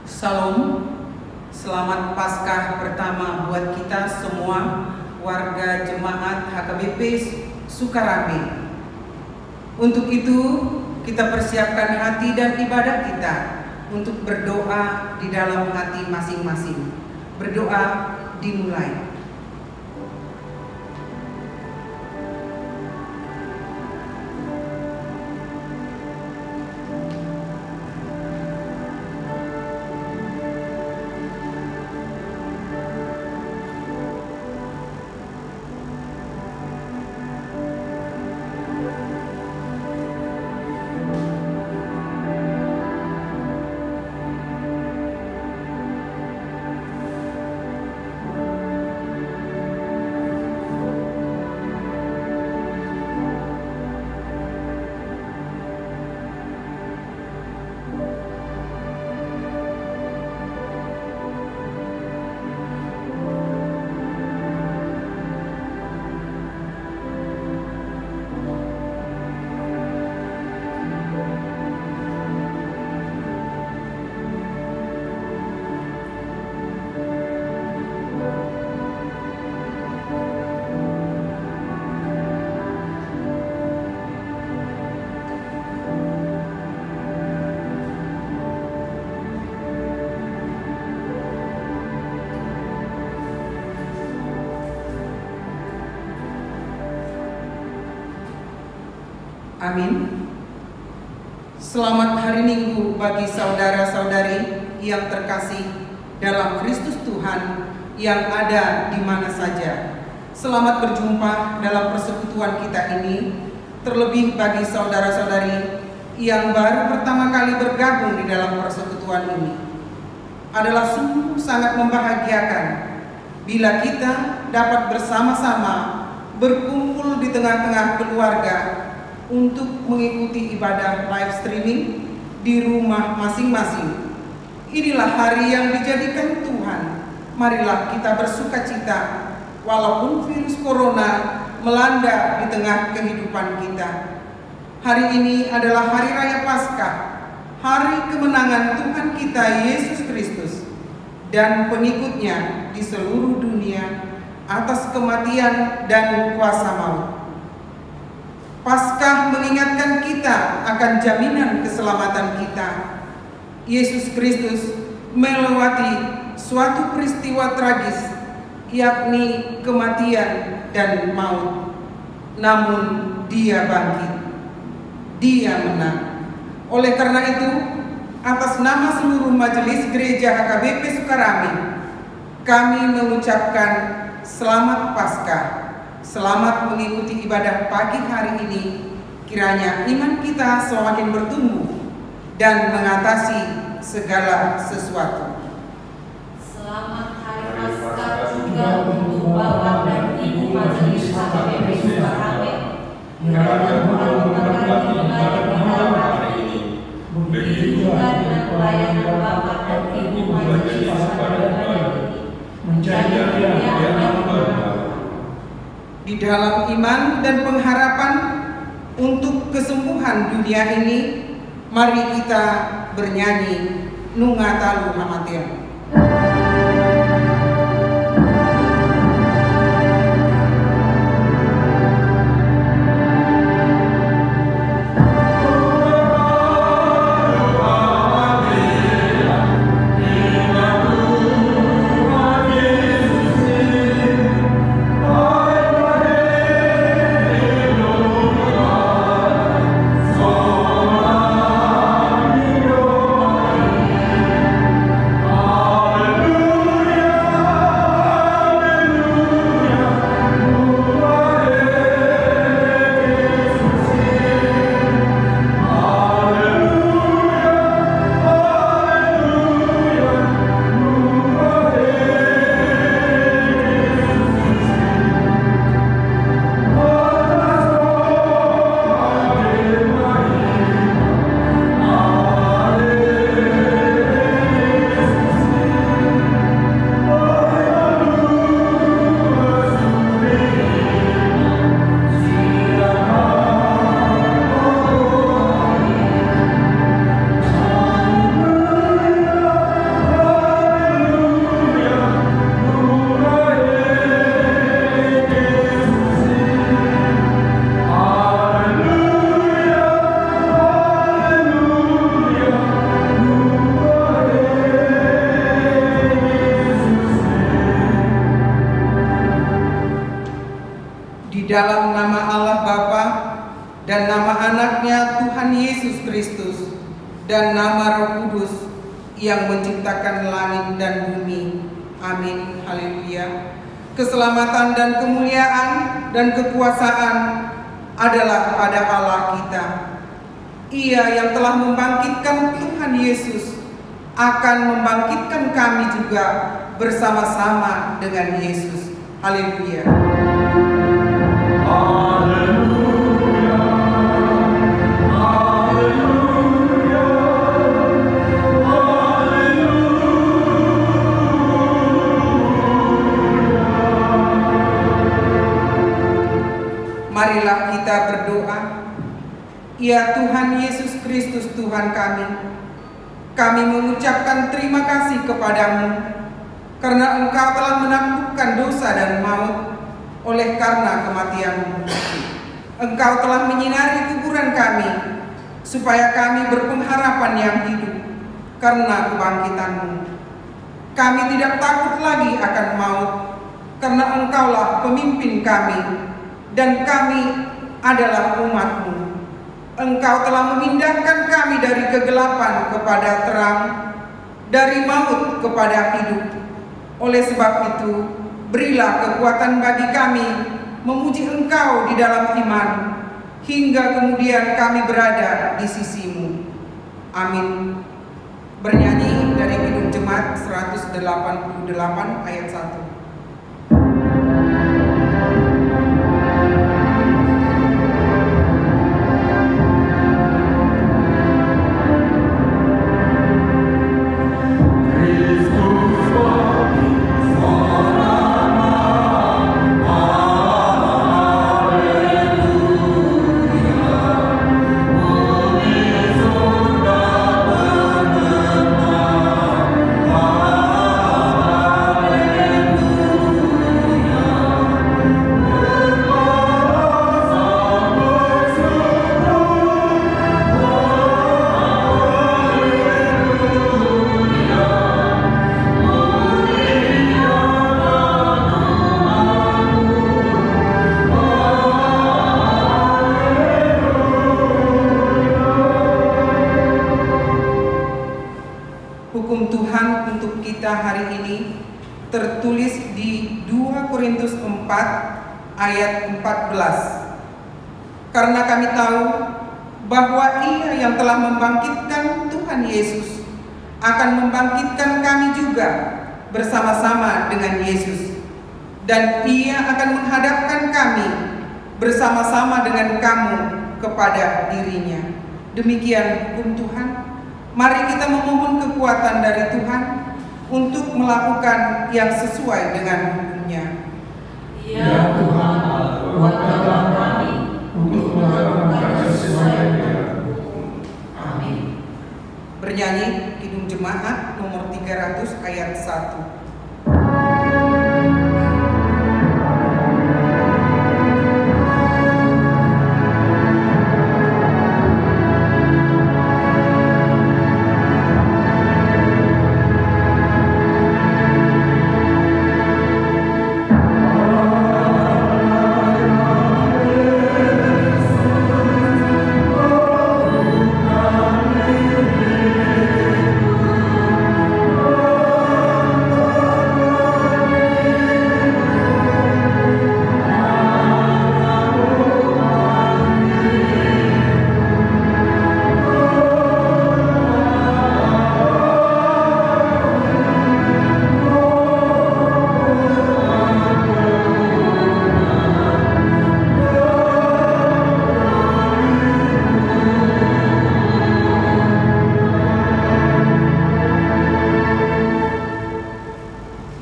Salam, selamat Paskah pertama buat kita semua warga jemaat HKBP Sukarame. Untuk itu kita persiapkan hati dan ibadah kita untuk berdoa di dalam hati masing-masing. Berdoa dimulai. Amin. Selamat hari Minggu bagi saudara-saudari yang terkasih dalam Kristus Tuhan yang ada di mana saja. Selamat berjumpa dalam persekutuan kita ini, terlebih bagi saudara-saudari yang baru pertama kali bergabung di dalam persekutuan ini. Adalah sungguh sangat membahagiakan bila kita dapat bersama-sama berkumpul di tengah-tengah keluarga untuk mengikuti ibadah live streaming di rumah masing-masing. Inilah hari yang dijadikan Tuhan. Marilah kita bersukacita walaupun virus corona melanda di tengah kehidupan kita. Hari ini adalah hari raya Paskah, hari kemenangan Tuhan kita Yesus Kristus dan pengikutnya di seluruh dunia atas kematian dan kuasa maut. Paskah mengingatkan kita akan jaminan keselamatan kita. Yesus Kristus melewati suatu peristiwa tragis, yakni kematian dan maut. Namun Dia bangkit. Dia menang. Oleh karena itu, atas nama seluruh majelis gereja HKBP Sukarame, kami mengucapkan selamat Paskah. Selamat mengikuti ibadah pagi hari ini. Kiranya iman kita semakin bertumbuh dan mengatasi segala sesuatu. Selamat Hari Paskah juga untuk Bapak dan Ibu Majelis HKBP Sukarame. Kiranya Tuhan memberkati ibadah kita hari ini. Begitu juga dengan pelayanan Bapak dan Ibu Majelis HKBP menjadi yang di dalam iman dan pengharapan untuk kesembuhan dunia ini, mari kita bernyanyi Nungatalu Hamatia. Oh dalam nama Allah Bapa dan nama anaknya Tuhan Yesus Kristus dan nama Roh Kudus yang menciptakan langit dan bumi. Amin. Haleluya. Keselamatan dan kemuliaan dan kekuasaan adalah pada Allah kita. Ia yang telah membangkitkan Tuhan Yesus akan membangkitkan kami juga bersama-sama dengan Yesus. Haleluya. Haleluya. Haleluya. Marilah kita berdoa. Ya Tuhan Yesus Kristus Tuhan kami mengucapkan terima kasih kepadamu karena Engkau telah menaklukkan dosa dan maut oleh karena kematian-Mu. Engkau telah menyinari kuburan kami supaya kami berpengharapan yang hidup karena kebangkitan-Mu. Kami tidak takut lagi akan maut karena Engkaulah pemimpin kami dan kami adalah umat-Mu. Engkau telah memindahkan kami dari kegelapan kepada terang, dari maut kepada hidup. Oleh sebab itu, berilah kekuatan bagi kami memuji Engkau di dalam iman, hingga kemudian kami berada di sisi-Mu. Amin. Bernyanyi dari Kidung Jemaat 188 ayat 1. Hukum Tuhan untuk kita hari ini tertulis di 2 Korintus 4 ayat 14. Karena kami tahu bahwa Ia yang telah membangkitkan Tuhan Yesus akan membangkitkan kami juga bersama-sama dengan Yesus, dan Ia akan menghadapkan kami bersama-sama dengan kamu kepada dirinya. Demikian hukum Tuhan. Mari kita memohon kekuatan dari Tuhan untuk melakukan yang sesuai dengan hukum-Nya. Ya Tuhan, kuatkanlah kami untuk melakukan sesuai dengan hukum. Amin. Bernyanyi Kidung Jemaat nomor 300 ayat 1.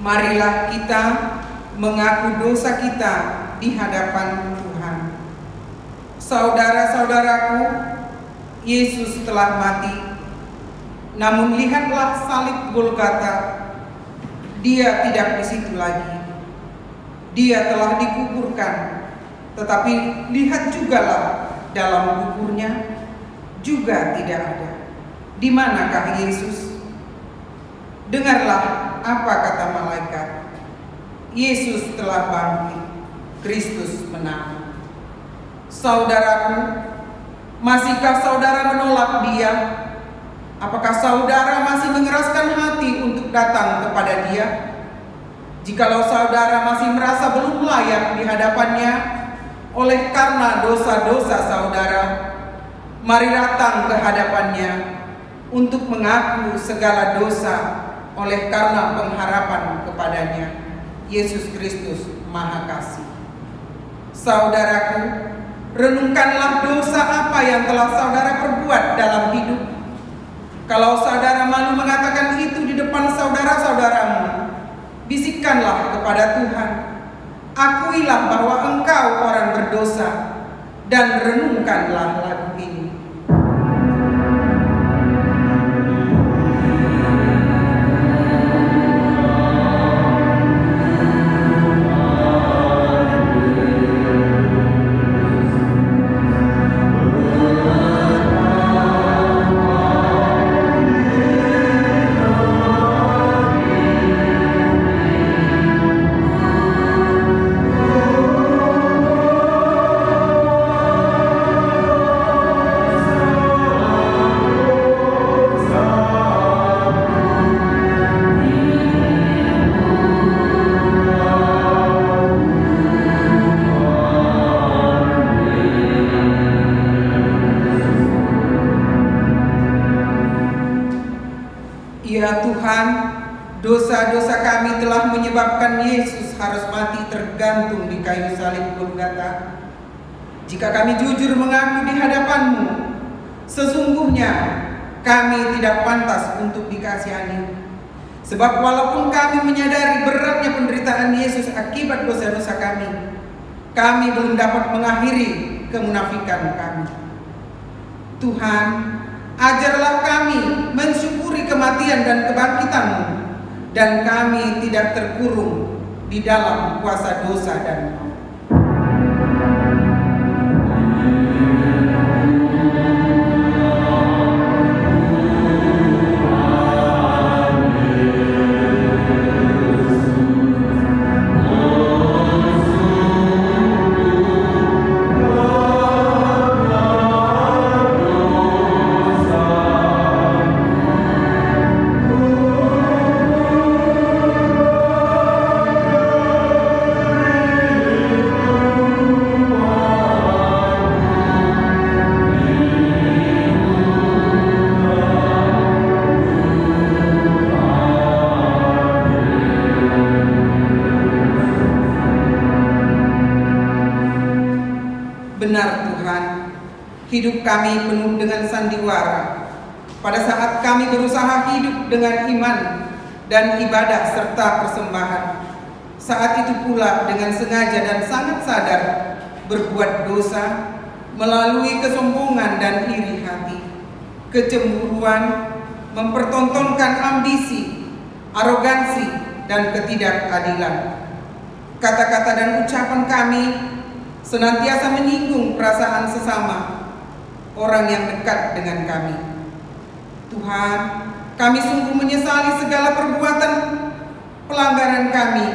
Marilah kita mengaku dosa kita di hadapan Tuhan. Saudara-saudaraku, Yesus telah mati. Namun lihatlah salib Golgota. Dia tidak di situ lagi. Dia telah dikuburkan. Tetapi lihat jugalah dalam kuburnya juga tidak ada. Di manakah Yesus? Dengarlah apa kata malaikat. Yesus telah bangkit. Kristus menang. Saudaraku, masihkah saudara menolak dia? Apakah saudara masih mengeraskan hati untuk datang kepada dia? Jikalau saudara masih merasa belum layak di hadapannya oleh karena dosa-dosa saudara, mari datang ke hadapannya untuk mengaku segala dosa oleh karena pengharapan kepadanya. Yesus Kristus Maha Kasih. Saudaraku, renungkanlah dosa apa yang telah saudara perbuat dalam hidup. Kalau saudara malu mengatakan itu di depan saudara-saudaramu, bisikkanlah kepada Tuhan. Akuilah bahwa engkau orang berdosa, dan renungkanlah lagu ini. Ya Tuhan, dosa-dosa kami telah menyebabkan Yesus harus mati tergantung di kayu salib Golgota. Jika kami jujur mengaku di hadapan-Mu, sesungguhnya kami tidak pantas untuk dikasihani. Sebab walaupun kami menyadari beratnya penderitaan Yesus akibat dosa-dosa kami belum dapat mengakhiri kemunafikan kami. Tuhan, ajarlah kami mensyukuri kematian dan kebangkitan-Mu, dan kami tidak terkurung di dalam kuasa dosa dan maut. Benar Tuhan, hidup kami penuh dengan sandiwara. Pada saat kami berusaha hidup dengan iman dan ibadah serta persembahan, saat itu pula dengan sengaja dan sangat sadar berbuat dosa melalui kesombongan dan iri hati, kecemburuan, mempertontonkan ambisi, arogansi, dan ketidakadilan. Kata-kata dan ucapan kami senantiasa menyinggung perasaan sesama orang yang dekat dengan kami. Tuhan, kami sungguh menyesali segala perbuatan pelanggaran kami.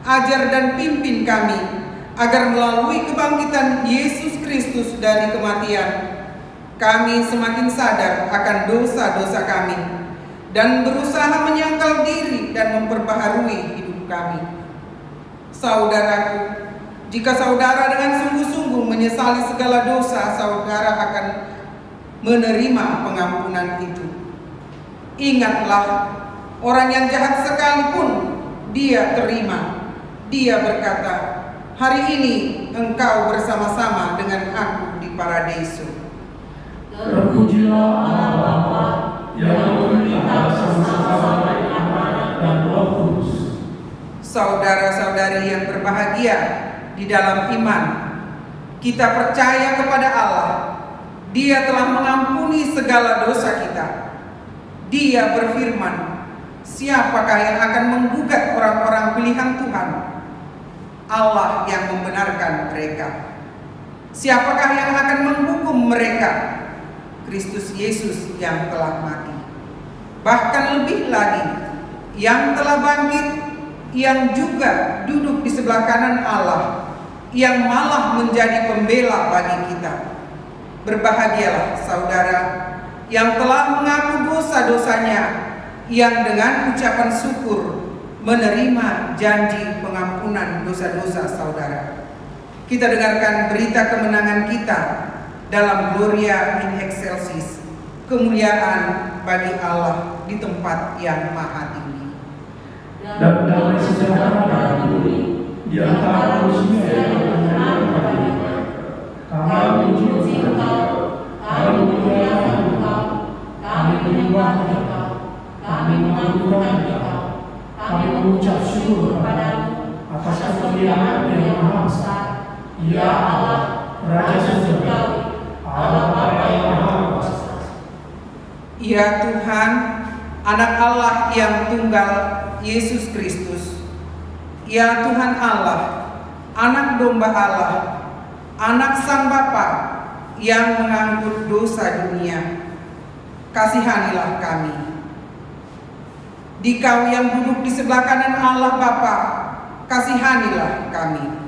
Ajar dan pimpin kami agar melalui kebangkitan Yesus Kristus dari kematian, kami semakin sadar akan dosa-dosa kami dan berusaha menyangkal diri dan memperbaharui hidup kami. Saudaraku, jika saudara dengan sungguh-sungguh menyesali segala dosa, saudara akan menerima pengampunan itu. Ingatlah, orang yang jahat sekalipun dia terima. Dia berkata, hari ini engkau bersama-sama dengan aku di paradiso. Terpujilah Allah Bapa yang memelihara sama-sama anak dan Roh Kudus. Saudara-saudari yang berbahagia di dalam iman, kita percaya kepada Allah. Dia telah mengampuni segala dosa kita. Dia berfirman, siapakah yang akan menggugat orang-orang pilihan Tuhan? Allah yang membenarkan mereka. Siapakah yang akan menghukum mereka? Kristus Yesus yang telah mati. Bahkan lebih lagi, yang telah bangkit, yang juga duduk di sebelah kanan Allah, yang malah menjadi pembela bagi kita. Berbahagialah saudara yang telah mengaku dosa-dosanya, yang dengan ucapan syukur menerima janji pengampunan dosa-dosa saudara. Kita dengarkan berita kemenangan kita dalam Gloria in Excelsis, kemuliaan bagi Allah di tempat yang maha tinggi. Dan damai sejahtera dan bumi di antara manusia yang berkenan kepada kami memuji Engkau, kami memuliakan Engkau, kami menyembah Engkau, kami mengagungkan Engkau, kami mengucap syukur kepadamu atas kemuliaan yang maha besar. Ya Allah, Raja Surgawi, Allah Bapa yang maha kuasa. Ya Tuhan, Anak Allah yang tunggal, Yesus Kristus. Ya Tuhan Allah, Anak Domba Allah, Anak Sang Bapa yang mengangkut dosa dunia, kasihanilah kami. Dikau yang duduk di sebelah kanan Allah Bapa, kasihanilah kami.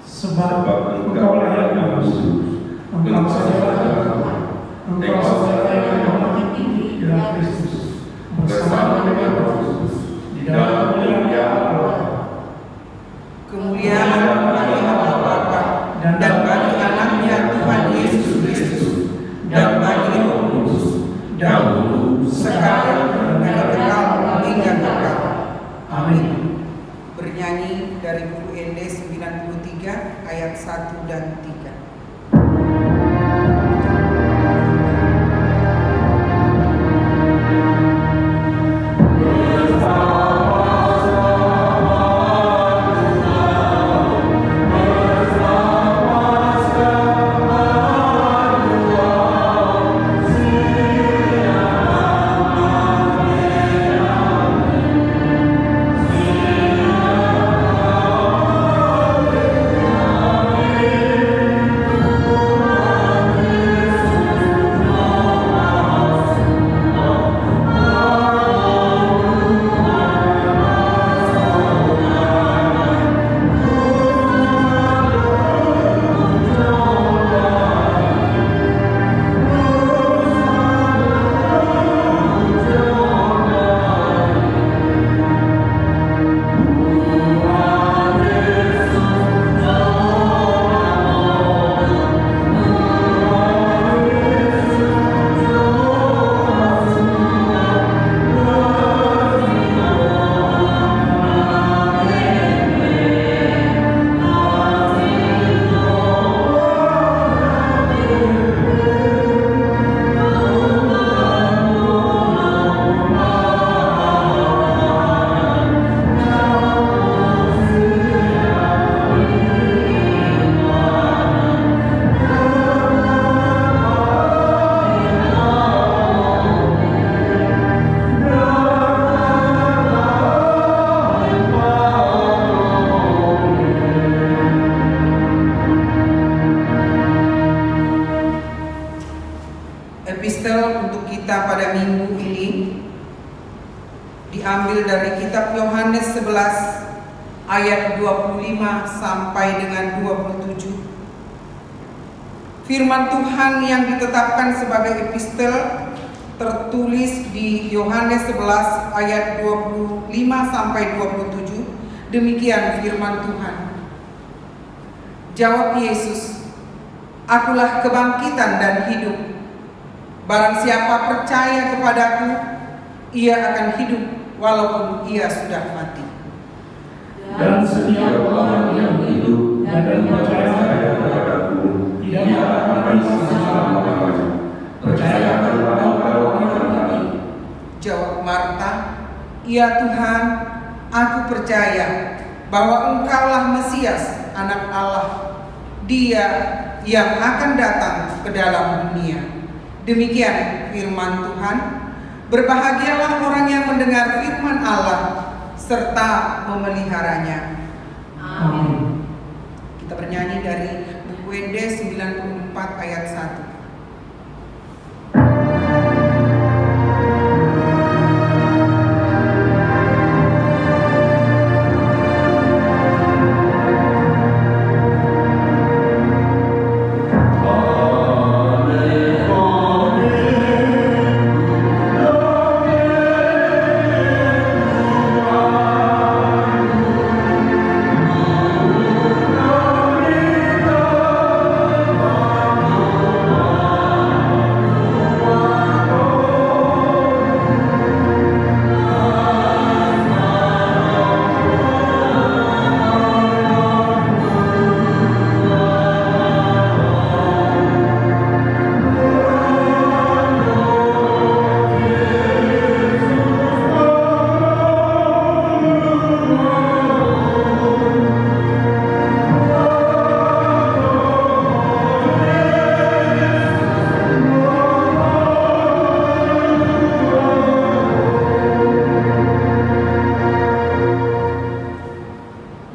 Sebab Engkau layak masuk, Engkau saja Tuhan, Engkau saja yang hormati tinggi dalam Kristus, bersama dengan Roh Kudus, di dalam kemuliaan Allah. Kemuliaan bagi Allah Bapa dan bagi anaknya Tuhan Yesus Kristus dan bagi Roh Kudus, dahulu, sekarang, dan kekal hingga kekal. Amin. Bernyanyi dari buku ND 93 ayat 1 dan 3. Epistel untuk kita pada minggu ini diambil dari kitab Yohanes 11 ayat 25 sampai dengan 27. Firman Tuhan yang ditetapkan sebagai epistel tertulis di Yohanes 11 ayat 25 sampai 27. Demikian firman Tuhan. Jawab Yesus, "Akulah kebangkitan dan hidup. Barang siapa percaya kepadaku, ia akan hidup walaupun ia sudah mati. Dan setiap orang yang hidup dan percaya kepadaku tidak akan mati selama-lamanya. Percayakanlah kalau akan mati." Jawab Marta, "Ya Tuhan, aku percaya bahwa Engkaulah Mesias, Anak Allah, Dia yang akan datang ke dalam dunia." Demikian firman Tuhan. Berbahagialah orang yang mendengar firman Allah serta memeliharanya. Amin. Kita bernyanyi dari buku ND 94 ayat 1.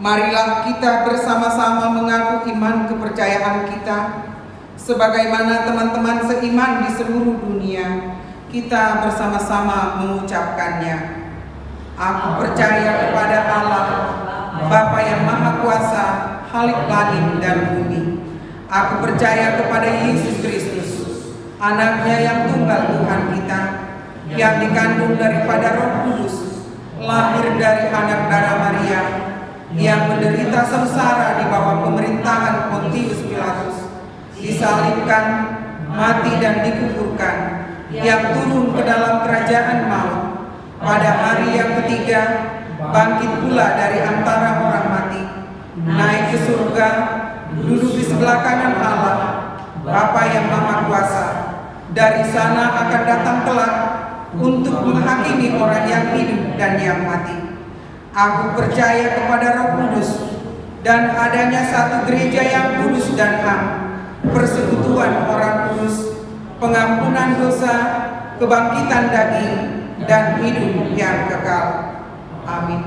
Marilah kita bersama-sama mengaku iman kepercayaan kita, sebagaimana teman-teman seiman di seluruh dunia, kita bersama-sama mengucapkannya. Aku percaya kepada Allah, Bapa yang Maha Kuasa, Khalik langit dan bumi. Aku percaya kepada Yesus Kristus, Anaknya yang tunggal Tuhan kita, yang dikandung daripada Roh Kudus, lahir dari anak darah Maria, yang menderita sengsara di bawah pemerintahan Pontius Pilatus, disalibkan, mati dan dikuburkan, yang turun ke dalam kerajaan maut, pada hari yang ketiga bangkit pula dari antara orang mati, naik ke surga, duduk di sebelah kanan Allah, Bapa yang Maha Kuasa. Dari sana akan datang kelak untuk menghakimi orang yang hidup dan yang mati. Aku percaya kepada Roh Kudus dan adanya satu gereja yang kudus dan am, persekutuan orang kudus, pengampunan dosa, kebangkitan daging, dan hidup yang kekal. Amin.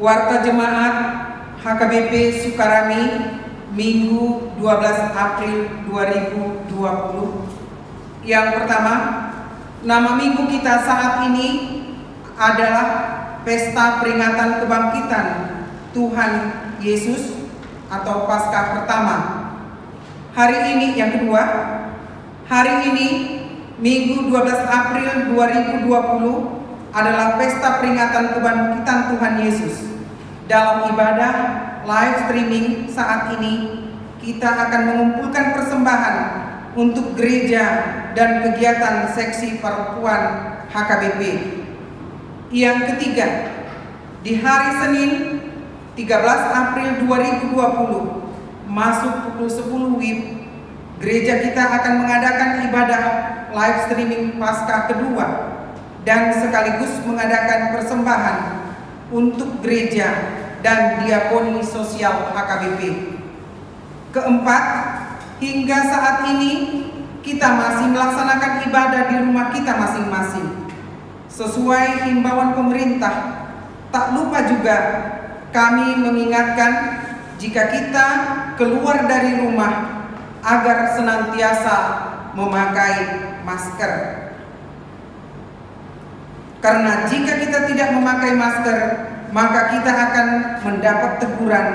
Warta Jemaat HKBP Sukarami, Minggu 12 April 2020. Yang pertama, nama minggu kita saat ini adalah Pesta Peringatan Kebangkitan Tuhan Yesus atau Paskah pertama. Hari ini yang kedua, hari ini Minggu 12 April 2020 adalah Pesta Peringatan Kebangkitan Tuhan Yesus. Dalam ibadah live streaming saat ini, kita akan mengumpulkan persembahan untuk gereja dan kegiatan seksi perempuan HKBP. Yang ketiga, di hari Senin 13 April 2020 masuk pukul 10 WIB, gereja kita akan mengadakan ibadah live streaming Paskah kedua dan sekaligus mengadakan persembahan untuk gereja dan diakoni sosial HKBP. Keempat, hingga saat ini kita masih melaksanakan ibadah di rumah kita masing-masing sesuai himbauan pemerintah. Tak lupa juga kami mengingatkan jika kita keluar dari rumah agar senantiasa memakai masker. Karena jika kita tidak memakai masker, maka kita akan mendapat teguran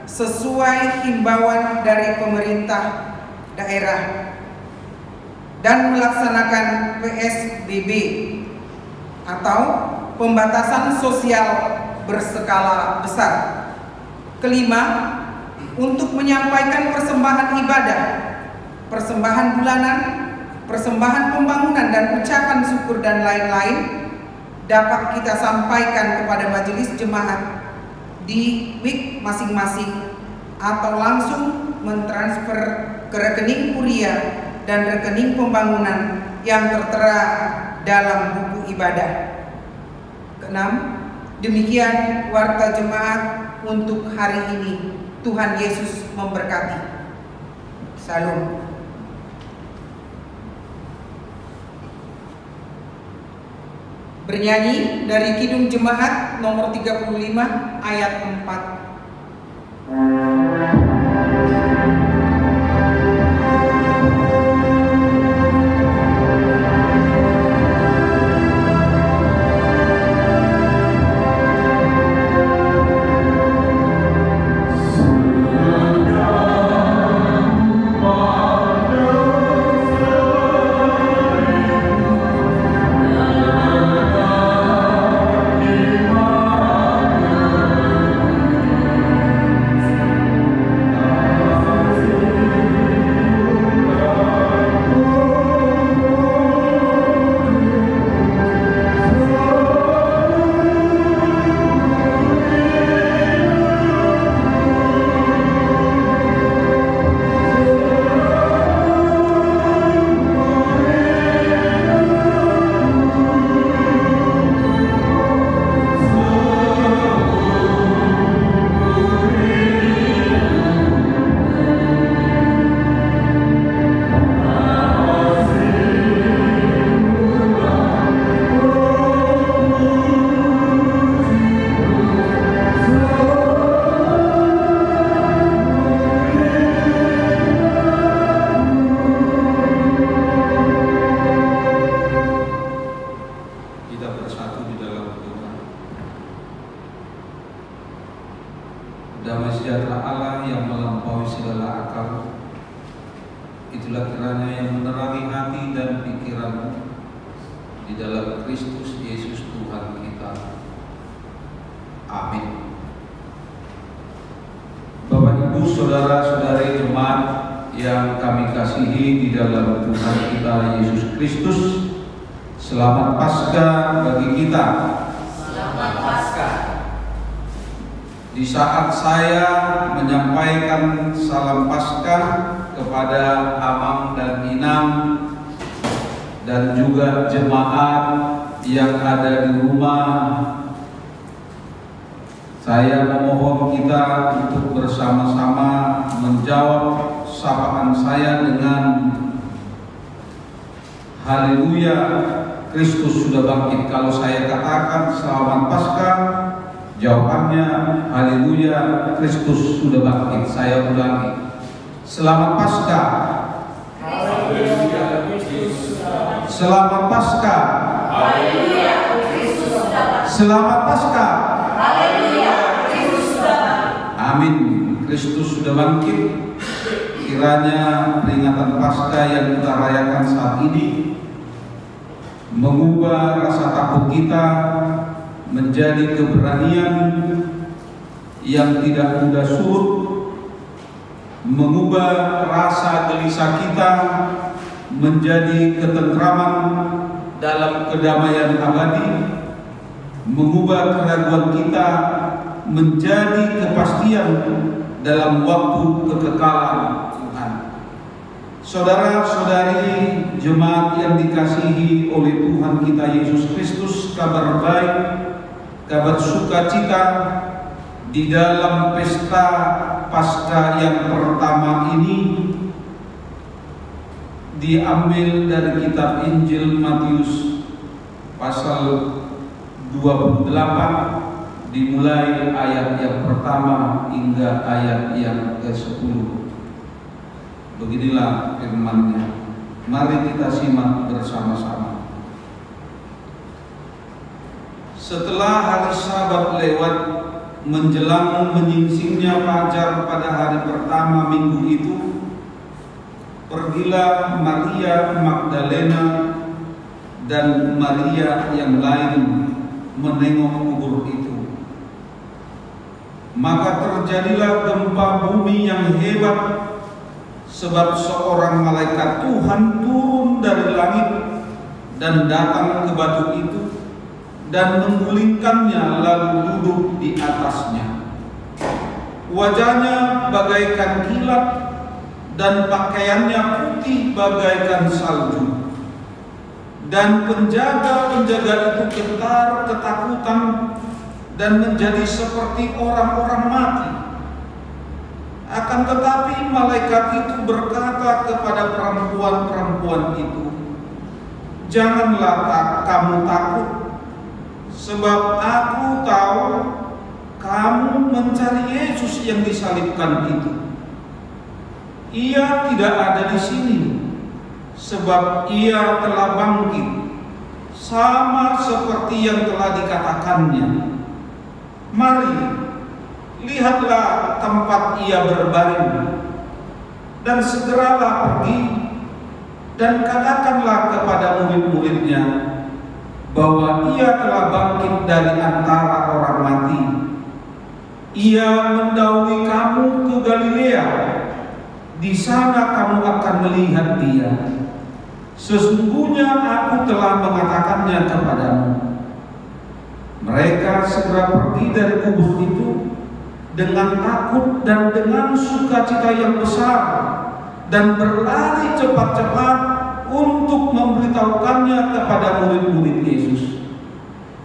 sesuai himbauan dari pemerintah daerah dan melaksanakan PSBB atau pembatasan sosial berskala besar. Kelima, untuk menyampaikan persembahan ibadah, persembahan bulanan, persembahan pembangunan dan ucapan syukur dan lain-lain dapat kita sampaikan kepada majelis jemaat di WIB masing-masing atau langsung mentransfer ke rekening kuria dan rekening pembangunan yang tertera dalam buku ibadah. Keenam, demikian warta jemaat untuk hari ini. Tuhan Yesus memberkati. Salam. Bernyanyi dari Kidung Jemaat nomor 35 ayat 4. Amin. di dalam Kristus Yesus Tuhan kita. Amin. Bapak Ibu saudara-saudari jemaat yang kami kasihi di dalam Tuhan kita Yesus Kristus, selamat Paskah bagi kita. Selamat Paskah. Di saat saya menyampaikan salam Paskah kepada Amang dan Inam dan juga jemaat yang ada di rumah, saya memohon kita untuk bersama-sama menjawab sapaan saya dengan haleluya, Kristus sudah bangkit. Kalau saya katakan selamat Paskah, jawabannya haleluya, Kristus sudah bangkit. Saya ulangi, selamat Paskah. Selamat Paskah. Haleluya, Kristus sudah bangkit. Selamat Paskah. Haleluya, Kristus sudah bangkit. Amin. Kristus sudah bangkit. Kiranya peringatan Paskah yang kita rayakan saat ini mengubah rasa takut kita menjadi keberanian yang tidak mudah surut, mengubah rasa gelisah kita menjadi ketentraman dalam kedamaian abadi, mengubah keraguan kita menjadi kepastian dalam waktu kekekalan Tuhan. Saudara-saudari jemaat yang dikasihi oleh Tuhan kita Yesus Kristus, kabar baik, kabar sukacita di dalam pesta Paskah yang pertama ini diambil dari kitab Injil Matius pasal 28, dimulai ayat yang pertama hingga ayat yang ke-10. Beginilah firman-Nya. Mari kita simak bersama-sama. Setelah hari Sabat lewat, menjelang menyingsingnya fajar pada hari pertama minggu itu, pergilah Maria Magdalena dan Maria yang lain menengok kubur itu. Maka terjadilah gempa bumi yang hebat, sebab seorang malaikat Tuhan turun dari langit dan datang ke batu itu dan menggulingkannya lalu duduk di atasnya. Wajahnya bagaikan kilat dan pakaiannya putih bagaikan salju. Dan penjaga-penjaga itu gentar ketakutan dan menjadi seperti orang-orang mati. Akan tetapi malaikat itu berkata kepada perempuan-perempuan itu, "Janganlah kamu takut, sebab aku tahu kamu mencari Yesus yang disalibkan itu. Ia tidak ada di sini, sebab ia telah bangkit, sama seperti yang telah dikatakannya. Mari, lihatlah tempat ia berbaring, dan segeralah pergi dan katakanlah kepada murid-muridnya bahwa ia telah bangkit dari antara orang mati. Ia mendahului kamu ke Galilea, di sana kamu akan melihat dia. Sesungguhnya aku telah mengatakannya kepadamu." Mereka segera pergi dari kubur itu dengan takut dan dengan sukacita yang besar, dan berlari cepat-cepat untuk memberitahukannya kepada murid-murid Yesus.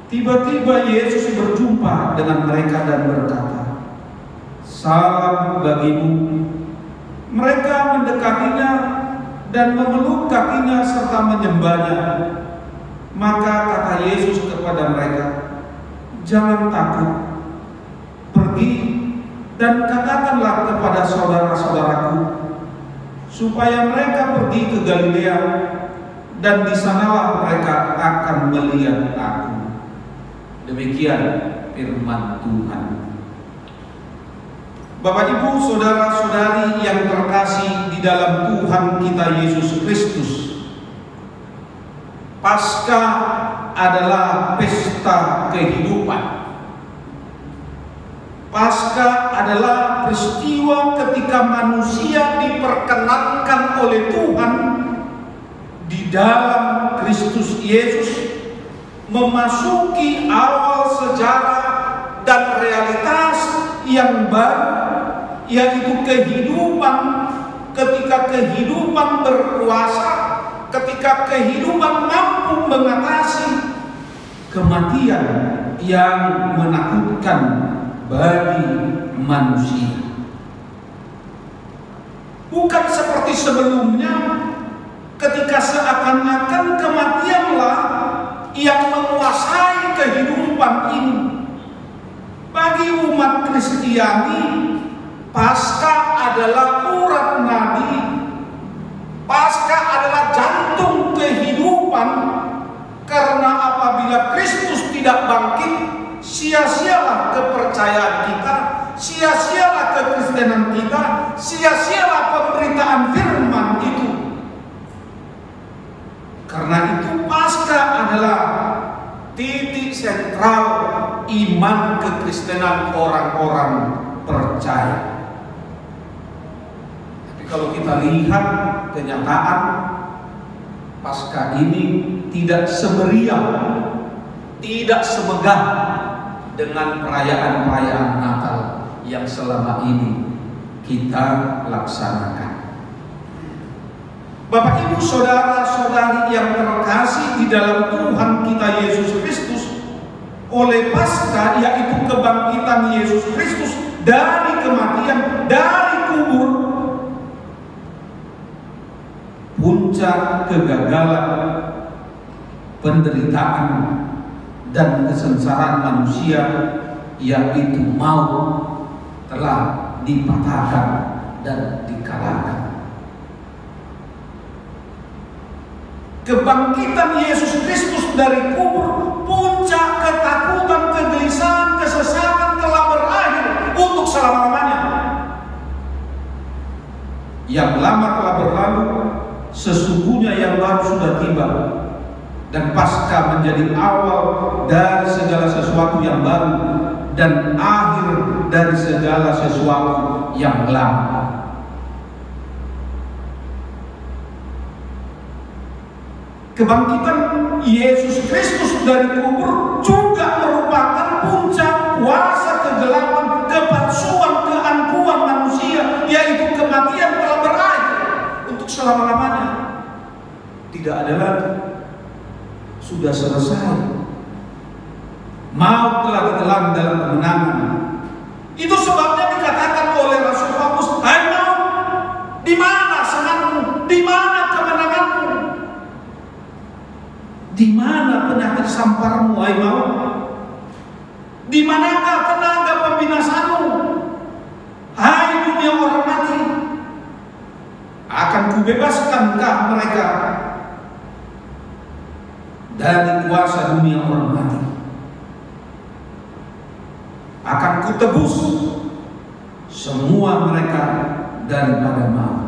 Tiba-tiba Yesus berjumpa dengan mereka dan berkata, "Salam bagimu." Mereka mendekatinya dan memeluk kakinya serta menyembahnya. Maka kata Yesus kepada mereka, "Jangan takut. Pergi dan katakanlah kepada saudara-saudaraku supaya mereka pergi ke Galilea, dan di sanalah mereka akan melihat aku." Demikian firman Tuhan. Bapak Ibu saudara-saudari yang terkasih di dalam Tuhan kita Yesus Kristus, Paskah adalah pesta kehidupan. Paskah adalah peristiwa ketika manusia diperkenankan oleh Tuhan di dalam Kristus Yesus memasuki awal sejarah dan realitas yang baru, yaitu kehidupan. Ketika kehidupan berkuasa, ketika kehidupan mampu mengatasi kematian yang menakutkan bagi manusia. Bukan seperti sebelumnya ketika seakan-akan kematianlah yang menguasai kehidupan ini. Bagi umat Kristiani, Paskah adalah urat nadi. Paskah adalah jantung kehidupan, karena apabila Kristus tidak bangkit, sia-sialah kepercayaan kita, sia-sialah kekristenan kita, sia-sialah pemberitaan firman itu. Karena itu Paskah adalah titik sentral iman kekristenan orang-orang percaya. Tapi kalau kita lihat kenyataan, Paskah ini tidak semeriah, tidak semegah dengan perayaan-perayaan Natal yang selama ini kita laksanakan. Bapak, Ibu, saudara-saudari yang terkasih di dalam Tuhan kita Yesus Kristus, oleh Paskah, yaitu kebangkitan Yesus Kristus dari kematian, dari kubur, puncak kegagalan, penderitaan, dan kesengsaraan manusia, yaitu maut, telah dipatahkan dan dikalahkan. Kebangkitan Yesus Kristus dari kubur, puncak ketakutan, kegelisahan, kesesatan telah berakhir untuk selama-lamanya. Yang lama telah berlalu, sesungguhnya yang baru sudah tiba. Dan Paskah menjadi awal dari segala sesuatu yang baru dan akhir dari segala sesuatu yang lama. Kebangkitan Yesus Kristus dari kubur juga merupakan puncak kuasa kegelapan, kepalsuan, keangkuhan manusia, yaitu kematian telah berakhir untuk selama-lamanya. Tidak ada lagi, sudah selesai. Maut telah ditelan dalam kemenangan. Itu sebabnya dikatakan oleh Rasul Paulus, "Hai maut, di mana senangmu? Di mana kemenanganmu? Di mana penyakit samparmu, hai maut? Di manakah tenaga pembinasamu, hai dunia orang mati? Akan kubebaskankah mereka dari kuasa dunia orang mati? Akan kutebus semua mereka daripada maut."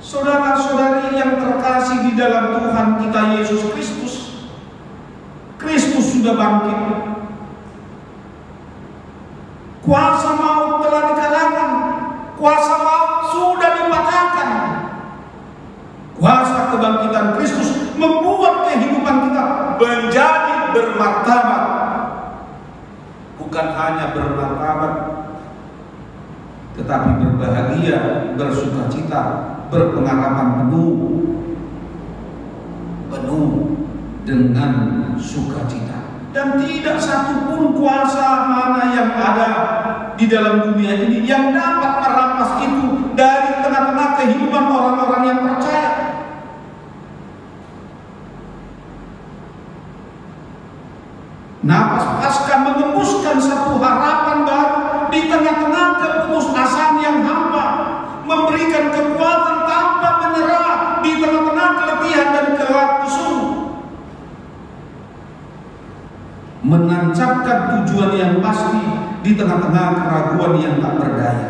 Saudara-saudari yang terkasih di dalam Tuhan kita Yesus Kristus, Kristus sudah bangkit. Kuasa maut telah dikalahkan, kuasa maut sudah dipatahkan. Kuasa kebangkitan Kristus membuat kehidupan kita menjadi bermartabat. Bukan hanya bermartabat, tetapi berbahagia, bersukacita, berpengharapan penuh dengan sukacita. Dan tidak satupun kuasa mana yang ada di dalam dunia ini yang dapat merampas itu dari tengah-tengah kehidupan orang-orang yang percaya. Napas Paskah mengembuskan satu harapan baru di tengah-tengah keputusasaan yang hampa, memberikan kekuatan tanpa menyerah di tengah-tengah keletihan dan kelaksuan, menancapkan tujuan yang pasti di tengah-tengah keraguan yang tak berdaya.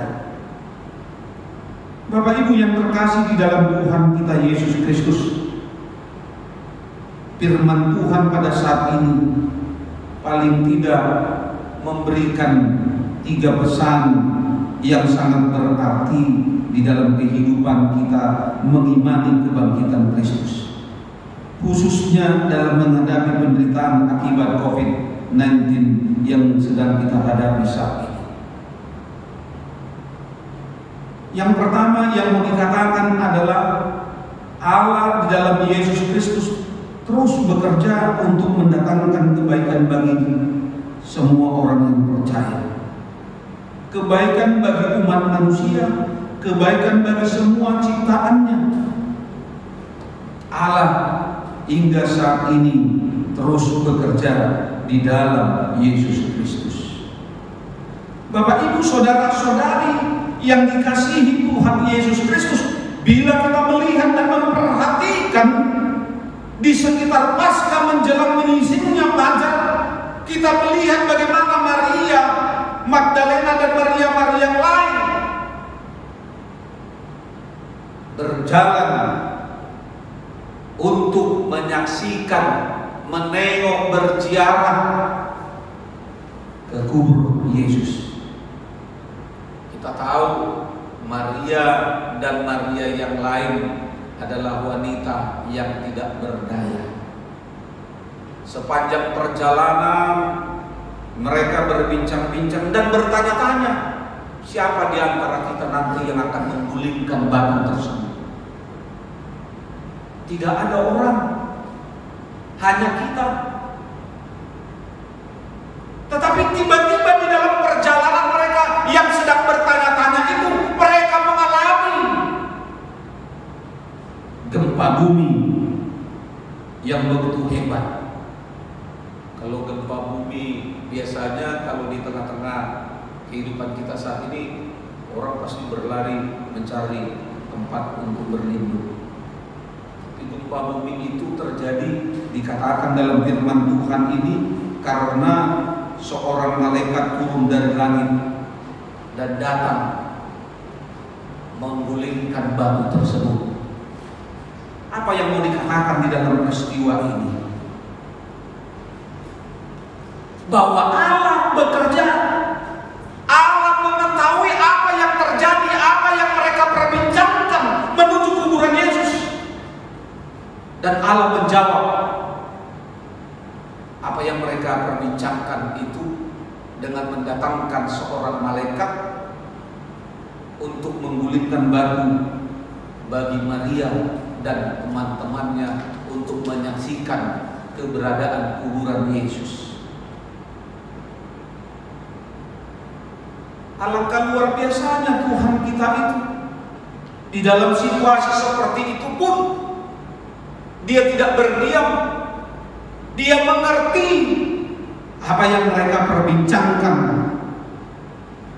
Bapak Ibu yang terkasih di dalam Tuhan kita Yesus Kristus, firman Tuhan pada saat ini paling tidak memberikan 3 pesan yang sangat berarti di dalam kehidupan kita mengimani kebangkitan Kristus, khususnya dalam menghadapi penderitaan akibat COVID-19 yang sedang kita hadapi saat ini. Yang pertama yang mau dikatakan adalah Allah di dalam Yesus Kristus terus bekerja untuk mendatangkan kebaikan bagi semua orang yang percaya. Kebaikan bagi umat manusia, kebaikan bagi semua ciptaannya. Allah hingga saat ini terus bekerja di dalam Yesus Kristus. Bapak, Ibu, saudara-saudari yang dikasihi Tuhan Yesus Kristus, bila kita melihat dan memperhatikan di sekitar Paskah menjelang menyisinya fajar, kita melihat bagaimana Maria Magdalena dan Maria yang lain berjalan untuk menyaksikan, menengok, berziarah ke kubur Yesus. Kita tahu Maria dan Maria yang lain adalah wanita yang tidak berdaya. Sepanjang perjalanan mereka berbincang-bincang dan bertanya-tanya, siapa di antara kita nanti yang akan menggulingkan batu tersebut. Tidak ada orang, hanya kita. Tetapi tiba-tiba di dalam perjalanan mereka yang sedang bertanya-tanya itu, mereka mengalami gempa bumi yang begitu hebat. Kalau gempa bumi biasanya kalau di tengah-tengah kehidupan kita saat ini, orang pasti berlari mencari tempat untuk berlindung. Tapi gempa bumi itu terjadi, dikatakan dalam firman Tuhan ini, karena seorang malaikat turun dari langit dan datang menggulingkan batu tersebut. Apa yang mau dikatakan di dalam peristiwa ini? Bahwa Allah bekerja, Allah mengetahui apa yang terjadi, apa yang mereka perbincangkan menuju kuburan Yesus, dan Allah menjawab apa yang mereka perbincangkan itu dengan mendatangkan seorang malaikat untuk menggulingkan batu bagi Maria dan teman-temannya untuk menyaksikan keberadaan kuburan Yesus. Alangkah luar biasanya Tuhan kita itu. Di dalam situasi seperti itu pun Dia tidak berdiam. Dia mengerti apa yang mereka perbincangkan.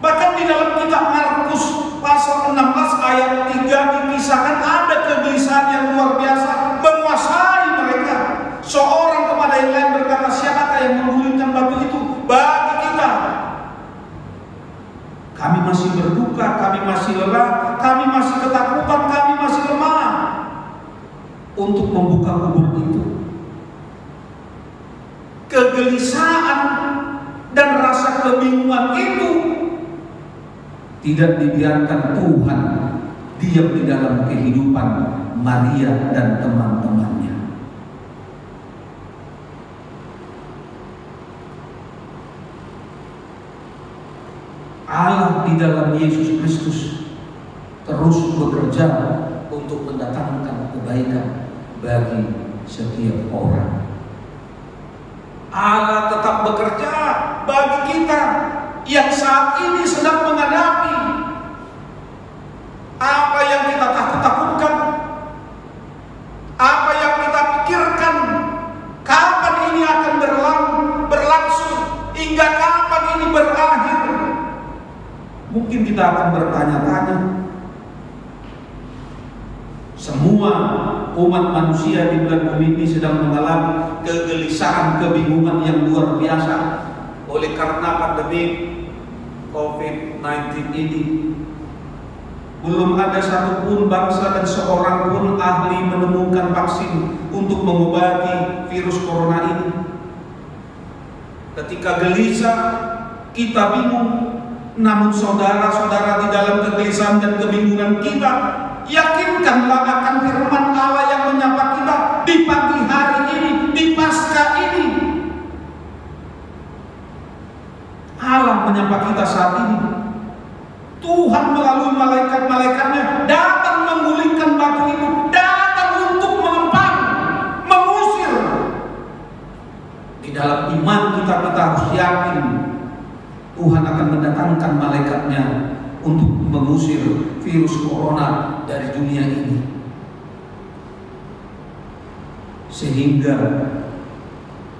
Bahkan di dalam kitab Markus pasal 16 ayat 3 dikisahkan ada kegelisahan yang luar biasa menguasai mereka. Seorang kepada yang lain berkata, siapakah yang menggulingkan batu itu bagi kita? Kami masih berduka, kami masih lelah, kami masih ketakutan, kami masih lemah untuk membuka kubur itu. Kegelisahan dan rasa kebingungan itu tidak dibiarkan Tuhan diam di dalam kehidupan Maria dan teman-temannya. Allah di dalam Yesus Kristus terus bekerja untuk mendatangkan kebaikan bagi setiap orang. Allah tetap bekerja bagi kita yang saat ini sedang menghadapi apa yang kita takut-takutkan, apa yang kita pikirkan, kapan ini akan berlangsung, hingga kapan ini berakhir. Mungkin kita akan bertanya-tanya. Semua umat manusia di bulan bumi ini sedang mengalami kegelisahan, kebingungan yang luar biasa oleh karena pandemi COVID-19 ini. Belum ada satupun bangsa dan seorang pun ahli menemukan vaksin untuk mengobati virus corona ini. Ketika gelisah, kita bingung. Namun saudara-saudara, di dalam kegelisahan dan kebingungan kita, yakinkanlah akan firman Allah yang menyapa kita di pagi hari ini, di Paskah ini. Allah menyapa kita saat ini. Tuhan melalui malaikat-malaikatnya datang menggulingkan batu itu, datang untuk mengempang, mengusir. Di dalam iman kita harus yakin Tuhan akan mendatangkan malaikatnya untuk mengusir virus corona dari dunia ini. Sehingga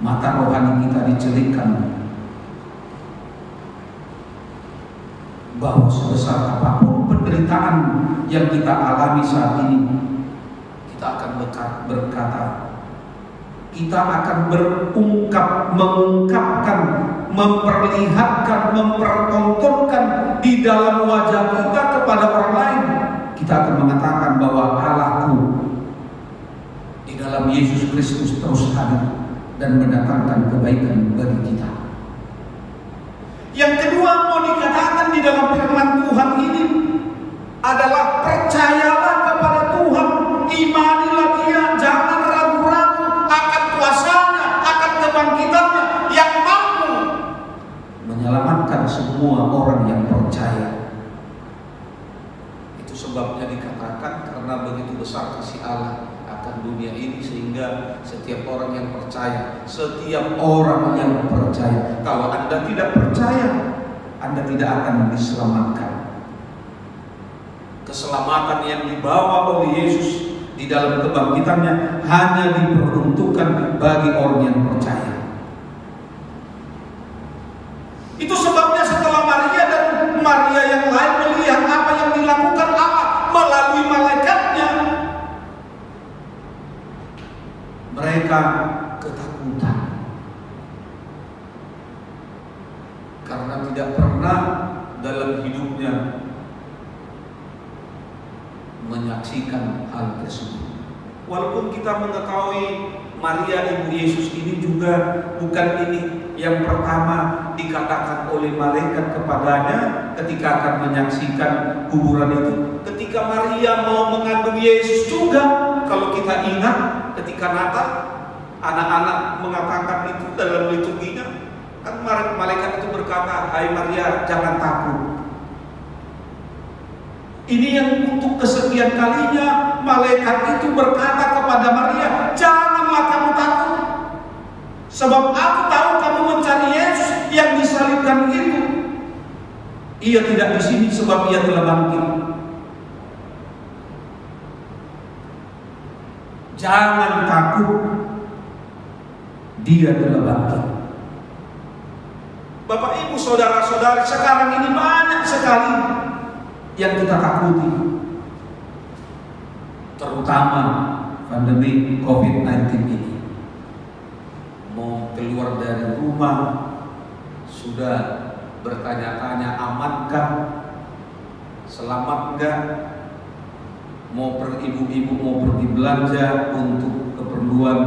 mata rohani kita dicelikkan bahwa sebesar apapun penderitaan yang kita alami saat ini, kita akan berkata, kita akan mengungkapkan, memperlihatkan, mempertontonkan di dalam wajah kita kepada orang lain. Kita akan mengatakan bahwa Allahku di dalam Yesus Kristus terus hadir dan mendatangkan kebaikan bagi kita. Yang kedua mau dikatakan di dalam firman Tuhan ini adalah percayalah kepada Tuhan, imanilah Dia, jangan ragu-ragu akan kuasanya, akan kebangkitannya yang mampu menyelamatkan semua orang yang percaya. Itu sebabnya dikatakan karena begitu besar kasih Allah akan dunia ini, sehingga setiap orang yang percaya, kalau Anda tidak percaya, Anda tidak akan diselamatkan. Keselamatan yang dibawa oleh Yesus di dalam kebangkitannya hanya diperuntukkan bagi orang yang percaya. Itu sebabnya setelah Maria dan Maria yang lain melihat apa yang dilakukan Allah melalui malaikatnya, mereka ketakutan karena tidak pernah dalam hidupnya menyaksikan hal tersebut. Walaupun kita mengetahui Maria ibu Yesus ini juga bukan ini yang pertama dikatakan oleh malaikat kepadanya ketika akan menyaksikan kuburan itu. Ketika Maria mau mengandung Yesus juga, kalau kita ingat ketika Natal, anak-anak mengatakan itu dalam liturginya, kan malaikat itu berkata, "Hai Maria, jangan takut." Ini yang untuk kesekian kalinya malaikat itu berkata kepada Maria, "Janganlah kamu takut, sebab aku tahu kamu mencari Yesus yang disalibkan itu. Ia tidak di sini sebab ia telah bangkit. Jangan takut, dia telah bangkit." Bapak Ibu saudara-saudari, sekarang ini banyak sekali yang kita takuti, terutama pandemi COVID-19 ini. Mau keluar dari rumah sudah bertanya-tanya, amankah, selamat enggak? Mau ibu-ibu mau pergi belanja untuk keperluan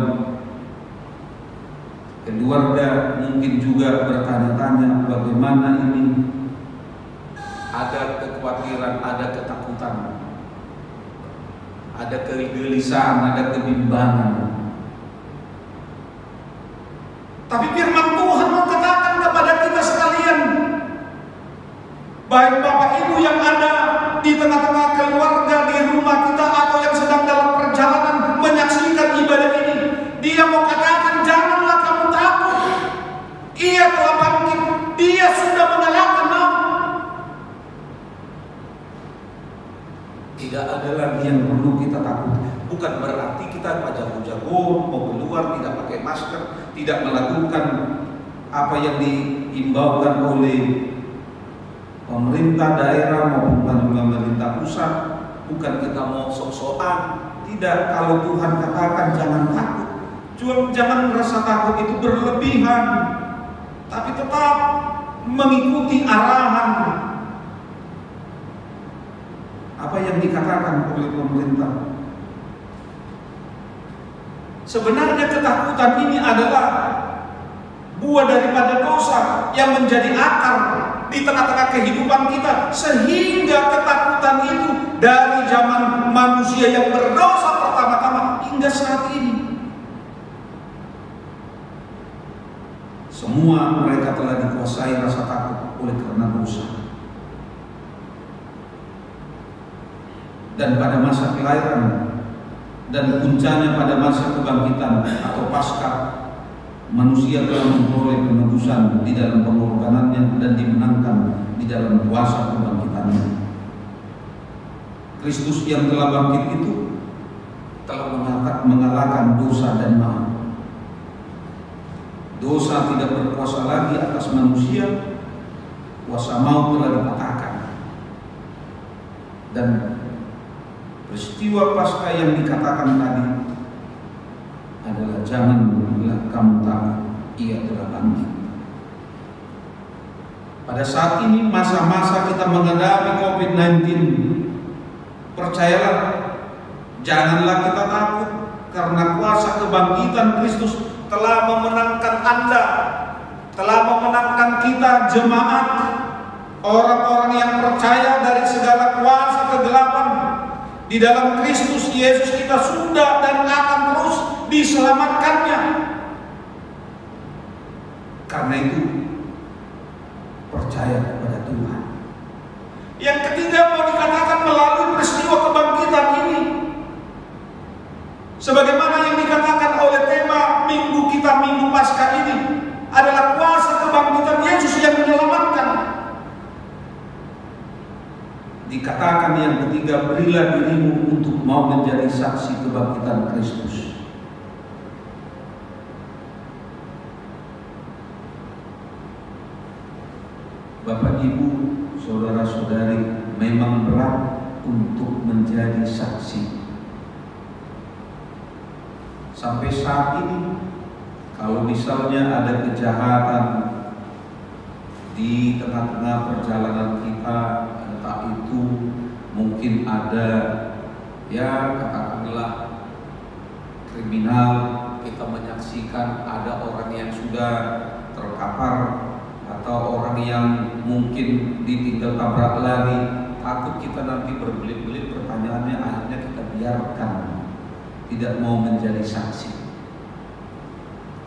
keluarga, mungkin juga bertanya-tanya bagaimana ini. Ada kekhawatiran, ada ketakutan, ada kegelisahan, ada kebimbangan. Tapi firman Tuhan mau katakan kepada kita sekalian, baik Bapak Ibu yang ada di tengah-tengah keluarga, di rumah kita, atau yang sedang dalam perjalanan menyaksikan ibadah ini, Dia mau katakan, janganlah kamu takut. Ia telah bangkit, Dia sudah mengalahkan maut. Tidak ada lagi yang perlu kita takut. Bukan berarti kita jago-jago mau keluar tidak pakai masker, tidak melakukan apa yang diimbaukan oleh pemerintah daerah maupun pemerintah pusat. Bukan kita mau sok-sokan, tidak. Kalau Tuhan katakan jangan takut, jangan merasa takut itu berlebihan, tapi tetap mengikuti arahan apa yang dikatakan oleh pemerintah. Sebenarnya ketakutan ini adalah buah daripada dosa yang menjadi akar di tengah-tengah kehidupan kita, sehingga ketakutan itu dari zaman manusia yang berdosa pertama-tama hingga saat ini. Semua mereka telah dikuasai rasa takut oleh karena dosa. Dan pada masa kelahiran dan puncaknya pada masa kebangkitan atau pasca, manusia telah memperoleh penebusan di dalam pengorbanannya dan dimenangkan di dalam kuasa kebangkitannya. Kristus yang telah bangkit itu telah mengalahkan dosa dan maut. Dosa tidak berkuasa lagi atas manusia, kuasa maut telah dipatahkan. Dan peristiwa Paskah yang dikatakan tadi adalah janganlah kamu takut, ia telah bangkit. Pada saat ini masa-masa kita menghadapi COVID-19, percayalah, janganlah kita takut, karena kuasa kebangkitan Kristus telah memenangkan Anda, telah memenangkan kita jemaat, orang-orang yang percaya dari segala kuasa kegelapan. Di dalam Kristus Yesus kita sudah dan akan terus diselamatkannya. Karena itu percaya kepada Tuhan. Yang ketiga mau dikatakan melalui peristiwa kebangkitan ini, sebagaimana yang dikatakan oleh tema minggu kita, Minggu Paskah ini, adalah kuasa kebangkitan Yesus yang menyelamatkan. Dikatakan yang ketiga, berilah dirimu untuk mau menjadi saksi kebangkitan Kristus. Bapak, Ibu, saudara-saudari, memang berat untuk menjadi saksi. Sampai saat ini, kalau misalnya ada kejahatan di tengah-tengah perjalanan kita, entah itu mungkin ada, ya katakanlah kriminal, kita menyaksikan ada orang yang sudah terkapar, atau orang yang mungkin ditinggal tabrak lari, takut kita nanti berbelit-belit pertanyaannya, akhirnya kita biarkan, tidak mau menjadi saksi.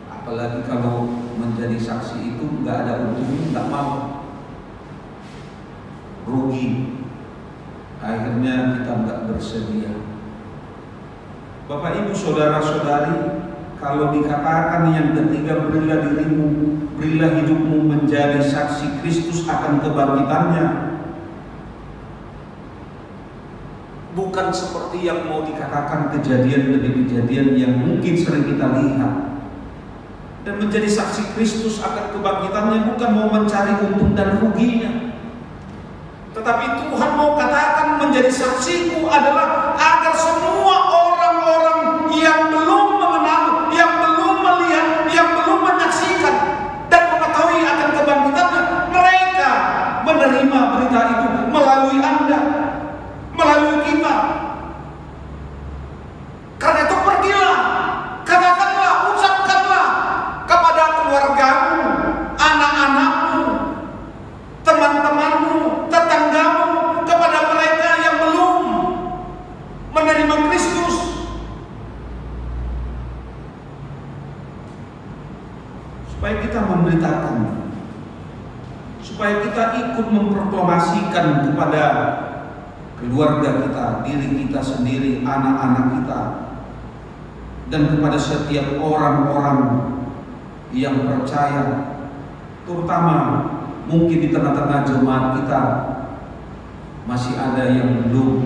Apalagi kalau menjadi saksi itu nggak ada untungnya, nggak mau, rugi, akhirnya kita nggak bersedia. Bapak, Ibu, saudara-saudari, kalau dikatakan yang ketiga, berilah dirimu, berilah hidupmu menjadi saksi Kristus akan kebangkitannya, bukan seperti yang mau dikatakan kejadian demi kejadian yang mungkin sering kita lihat. Dan menjadi saksi Kristus akan kebangkitannya bukan mau mencari untung dan ruginya, tetapi Tuhan mau katakan menjadi saksiku adalah agar semua orang-orang yang belum mengenal, yang belum melihat, yang belum menyaksikan dan mengetahui akan kebangkitannya, mereka menerima berita itu melalui Anda, melalui kita. Karena itu pergilah, katakanlah, ucapkanlah kepada keluargamu, anak-anakmu, teman-temanmu, tetanggamu, kepada mereka yang belum menerima Kristus. Supaya kita memberitakan, supaya kita ikut memproklamasikan kepada keluarga kita, diri kita sendiri, anak-anak kita, dan kepada setiap orang-orang yang percaya, terutama mungkin di tengah-tengah jemaat kita masih ada yang belum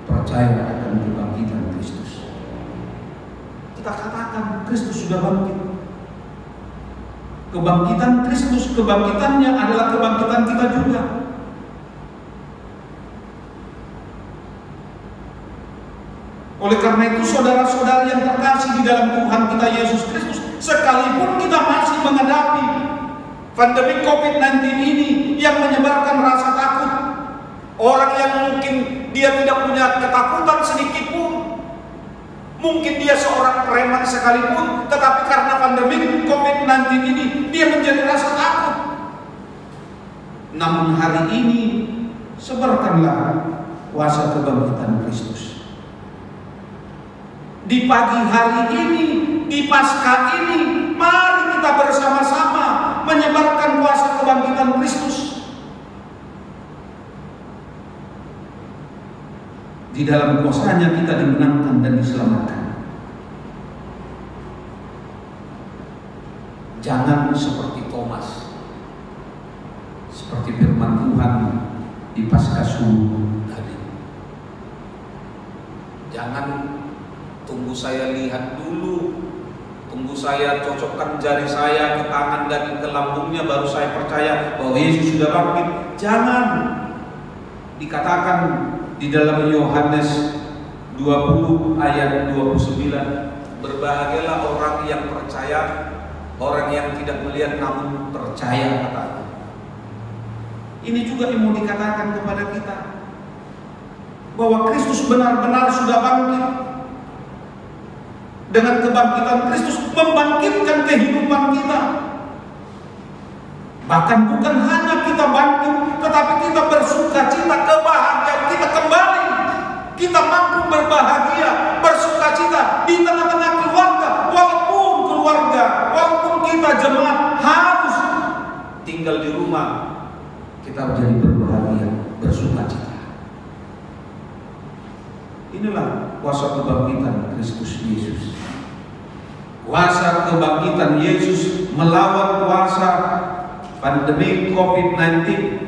percaya akan kebangkitan Kristus. Kita katakan Kristus sudah bangkit. Kebangkitan Kristus, kebangkitannya adalah kebangkitan kita juga. Oleh karena itu, saudara-saudara yang terkasih di dalam Tuhan kita Yesus Kristus, sekalipun kita masih menghadapi pandemi COVID-19 ini yang menyebarkan rasa takut, orang yang mungkin dia tidak punya ketakutan sedikit pun, Mungkin dia seorang preman sekalipun, tetapi karena pandemi COVID-19 ini, dia menjadi rasa takut. Namun hari ini, sebarkanlah kuasa kebangkitan Kristus. Di pagi hari ini, di Paskah ini, mari kita bersama-sama menyebarkan kuasa kebangkitan Kristus. Di dalam kuasanya kita dimenangkan dan diselamatkan. Jangan seperti Thomas, seperti firman Tuhan di Paskah subuh tadi. Jangan tunggu saya lihat dulu, tunggu saya cocokkan jari saya ke tangan dan ke lambungnya baru saya percaya bahwa Yesus sudah bangkit. Jangan. Dikatakan di dalam Yohanes 20 ayat 29, berbahagialah orang yang percaya, orang yang tidak melihat namun percaya, katanya. Ini juga yang mau dikatakan kepada kita, bahwa Kristus benar-benar sudah bangkit. Dengan kebangkitan Kristus membangkitkan kehidupan kita. Bahkan bukan hanya kita bangkit, tetapi kita bersuka cita, kebahagiaan kita kembali. Kita mampu berbahagia, bersuka cita di tengah-tengah keluarga. Walaupun kita jemaat harus tinggal di rumah, kita menjadi berbahagia, bersuka cita. Inilah kuasa kebangkitan Kristus Yesus. Kuasa kebangkitan Yesus melawan kuasa pandemi COVID-19.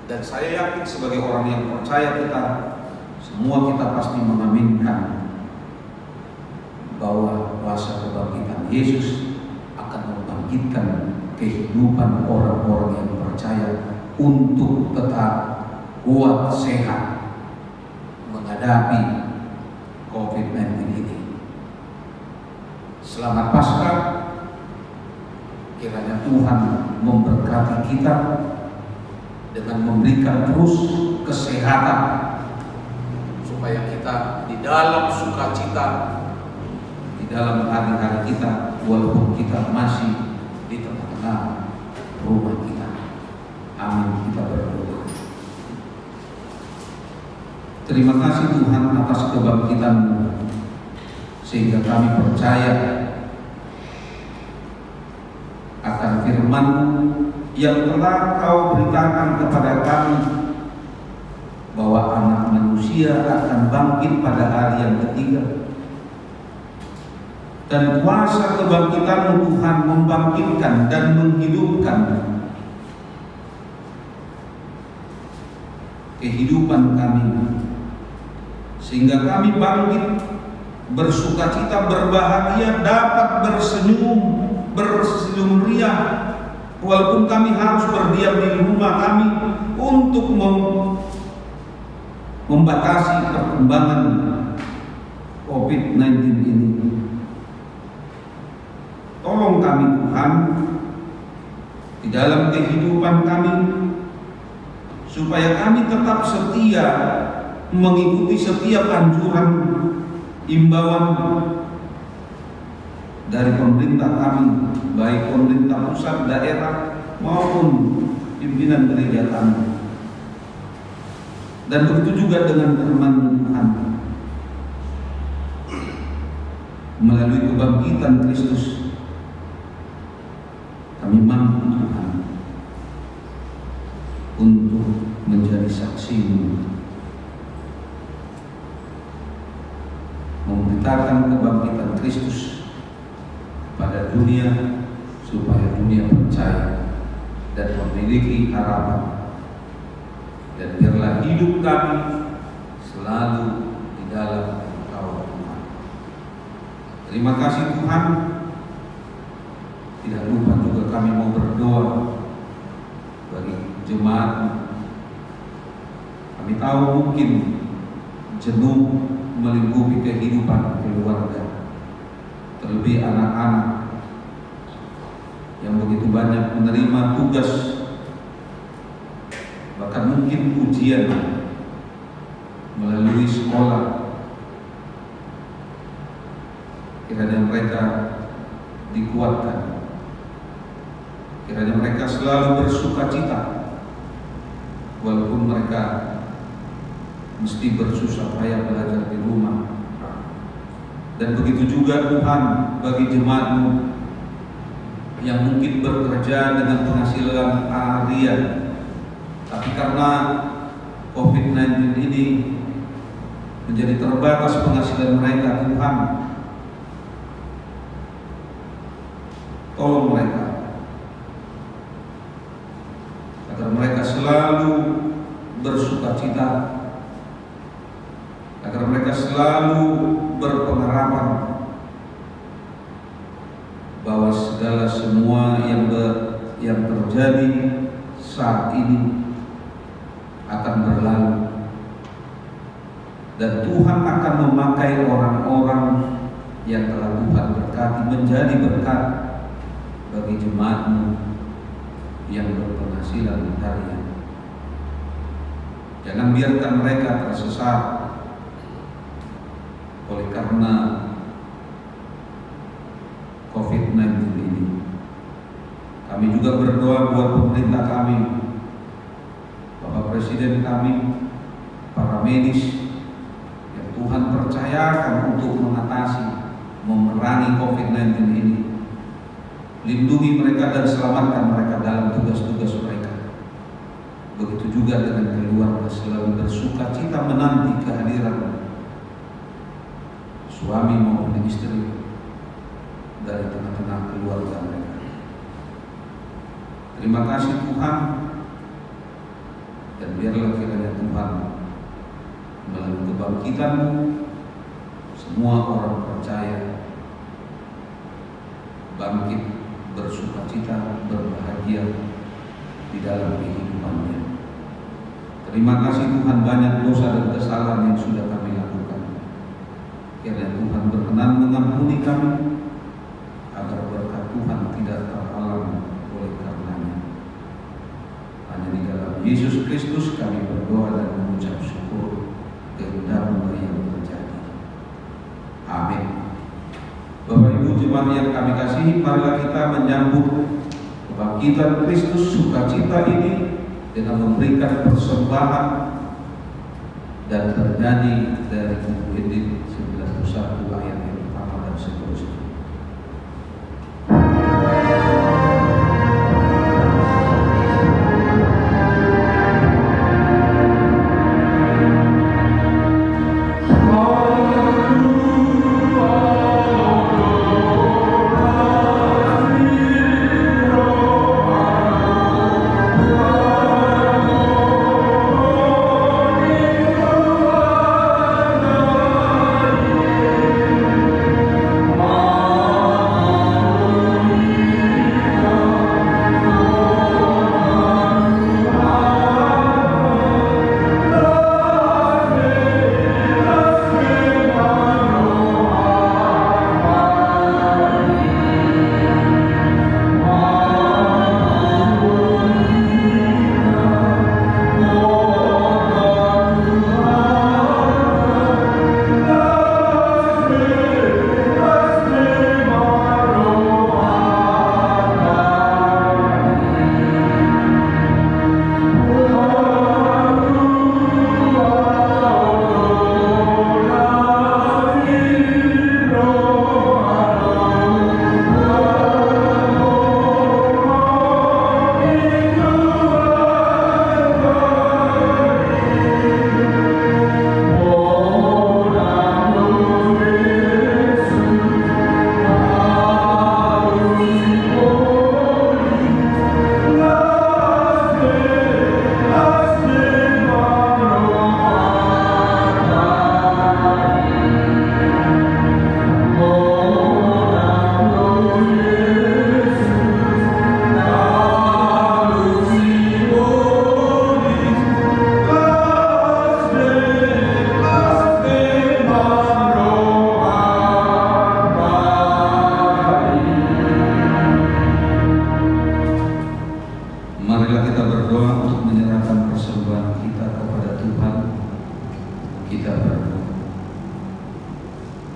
Dan saya yakin sebagai orang yang percaya, kita semua pasti mengaminkan bahwa kuasa kebangkitan Yesus akan membangkitkan kehidupan orang-orang yang percaya untuk tetap kuat, sehat menghadapi COVID-19 ini. Selamat Paskah. Kiranya Tuhan memberkati kita dengan memberikan terus kesehatan, supaya kita di dalam sukacita, di dalam hari-hari kita, walaupun kita masih di tengah-tengah rumah kita. Amin. Kita berdoa. Terima kasih Tuhan atas kebangkitan-Mu, sehingga kami percaya akan firman-Mu yang telah Kau beritakan kepada kami, bahwa Anak Manusia akan bangkit pada hari yang ketiga. Dan kuasa kebangkitan-Mu Tuhan membangkitkan dan menghidupkan kehidupan kami, sehingga kami bangkit, bersukacita, berbahagia, dapat bersenyum riang, walaupun kami harus berdiam di rumah kami untuk membatasi perkembangan COVID-19 ini. Tolong kami Tuhan di dalam kehidupan kami, supaya kami tetap setia mengikuti setiap anjuran, imbauan dari pemerintah kami, baik pemerintah pusat, daerah maupun pimpinan gereja kami. Dan begitu juga dengan firman Tuhan. Melalui kebangkitan Kristus, kami mampu Tuhan untuk menjadi saksi-Mu, memberitakan kebangkitan Kristus pada dunia, supaya dunia percaya dan memiliki harapan. Dan biarlah hidup kami selalu di dalam Engkau Tuhan. Terima kasih Tuhan. Tidak lupa juga kami mau berdoa bagi jemaat. Kami tahu mungkin jenuh melingkupi kehidupan keluarga, terlebih anak-anak yang begitu banyak menerima tugas, bahkan mungkin ujian melalui sekolah, Kiranya mereka dikuatkan, kiranya mereka selalu bersuka cita walaupun mereka mesti bersusah payah belajar di rumah. Dan begitu juga Tuhan bagi jemaat-Mu yang mungkin bekerja dengan penghasilan harian, tapi karena COVID-19 ini menjadi terbatas penghasilan mereka, Tuhan tolong mereka agar mereka selalu bersuka cita, agar mereka selalu berpengharapan bahwa segala semua yang terjadi saat ini akan berlalu, dan Tuhan akan memakai orang-orang yang telah Tuhan berkati menjadi berkat bagi jemaat-Mu yang berpenghasilan harian. Jangan biarkan mereka tersesat oleh karena COVID-19 ini. Kami juga berdoa buat pemerintah kami, Bapak Presiden kami, para medis yang Tuhan percayakan untuk mengatasi, memerangi COVID-19 ini. Lindungi mereka dan selamatkan mereka dalam tugas-tugas mereka. Begitu juga dengan keluarga, selalu bersuka cita menanti kehadiran suami maupun istri dari tengah-tengah keluarga mereka. Terima kasih Tuhan, dan biarlah kiranya Tuhan melalui kebangkitan-Mu semua orang percaya bangkit, bersuka cita, berbahagia di dalam kehidupannya. Terima kasih Tuhan, banyak dosa dan kesalahan yang sudah kami lakukan. Kiranya Tuhan berkenan mengampuni kami, agar berkat Tuhan tidak terhalang oleh karenanya. Hanya di dalam Yesus Kristus kami berdoa dan mengucap syukur, kehendak-Mu yang terjadi. Amin. Bapak Ibu jemaat yang kami kasihi, marilah kita menyambut kebangkitan Kristus, sukacita ini dengan memberikan persembahan dan bernyanyi dari buku Edit 91 ayat yang pertama dan seterusnya. Oh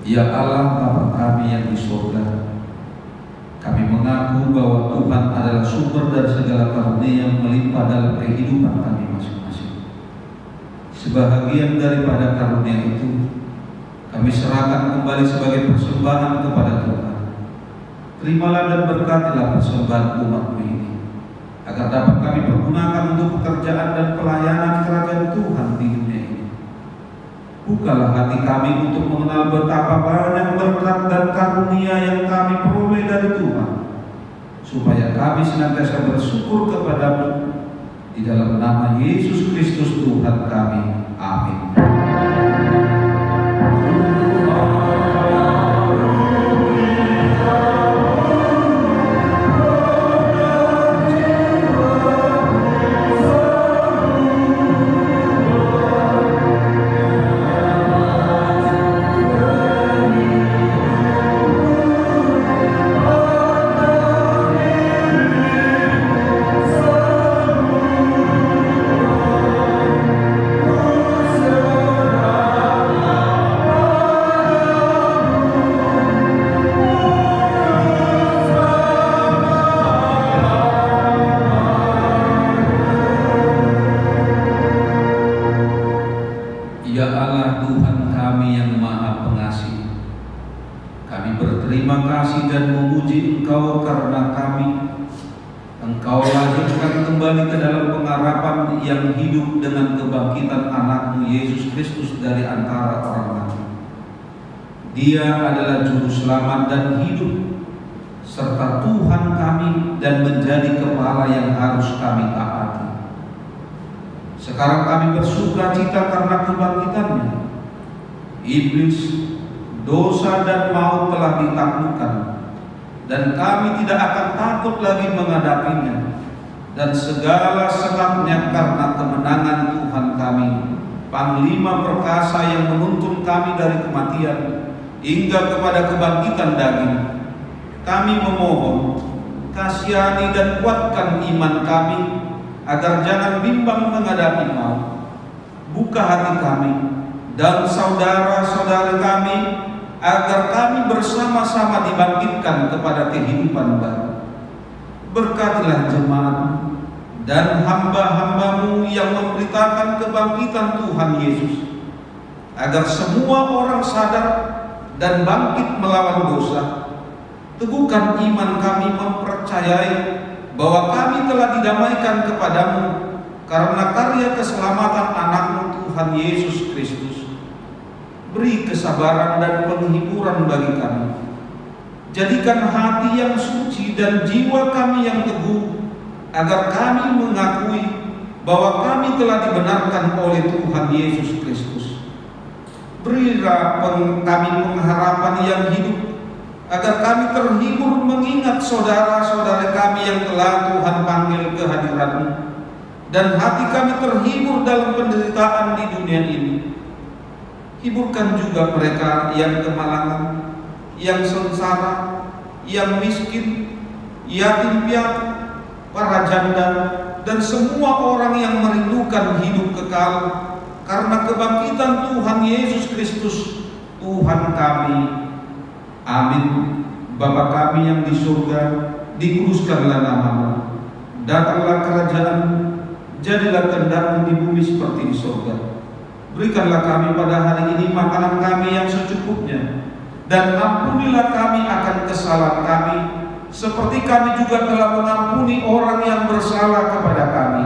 Ya Allah Bapa kami yang di surga, kami mengaku bahwa Tuhan adalah sumber dari segala karunia yang melimpah dalam kehidupan kami masing-masing. Sebahagian daripada karunia itu kami serahkan kembali sebagai persembahan kepada Tuhan. Terimalah dan berkatilah persembahan umat-Mu ini, agar dapat kami pergunakan untuk pekerjaan dan pelayanan kerajaan Tuhan di dunia ini. Bukalah hati kami untuk mengenal betapa banyak berkat dan karunia yang kami peroleh dari Tuhan, supaya kami senantiasa bersyukur kepada-Mu di dalam nama Yesus Kristus Tuhan kami. Amin. Dia adalah juru selamat dan hidup, serta Tuhan kami dan menjadi kepala yang harus kami taati. Sekarang kami bersuka cita karena kebangkitannya. Iblis, dosa dan maut telah ditaklukkan, dan kami tidak akan takut lagi menghadapinya. Dan segala sebabnya karena kemenangan Tuhan kami, Panglima perkasa yang menuntun kami dari kematian hingga kepada kebangkitan daging, kami memohon, kasihani dan kuatkan iman kami, agar jangan bimbang menghadapi maut. Buka hati kami dan saudara-saudara kami, agar kami bersama-sama dibangkitkan kepada kehidupan baru. Berkatilah jemaat dan hamba-hamba-Mu yang memberitakan kebangkitan Tuhan Yesus, agar semua orang sadar dan bangkit melawan dosa. Teguhkan iman kami mempercayai bahwa kami telah didamaikan kepadamu karena karya keselamatan anak-Mu Tuhan Yesus Kristus. Beri kesabaran dan penghiburan bagi kami. Jadikan hati yang suci dan jiwa kami yang teguh, agar kami mengakui bahwa kami telah dibenarkan oleh Tuhan Yesus Kristus. Berilah kami pengharapan yang hidup, agar kami terhibur mengingat saudara-saudara kami yang telah Tuhan panggil ke hadirat-Mu, dan hati kami terhibur dalam penderitaan di dunia ini. Hiburkan juga mereka yang kemalangan, yang sengsara, yang miskin, yatim piatu, para janda, dan semua orang yang merindukan hidup kekal karena kebangkitan Tuhan Yesus Kristus Tuhan kami. Amin. Bapa kami yang di surga, dikuduskanlah nama-Mu. Datanglah kerajaan-Mu, jadilah kehendak-Mu di bumi seperti di surga. Berikanlah kami pada hari ini makanan kami yang secukupnya, dan ampunilah kami akan kesalahan kami, seperti kami juga telah mengampuni orang yang bersalah kepada kami.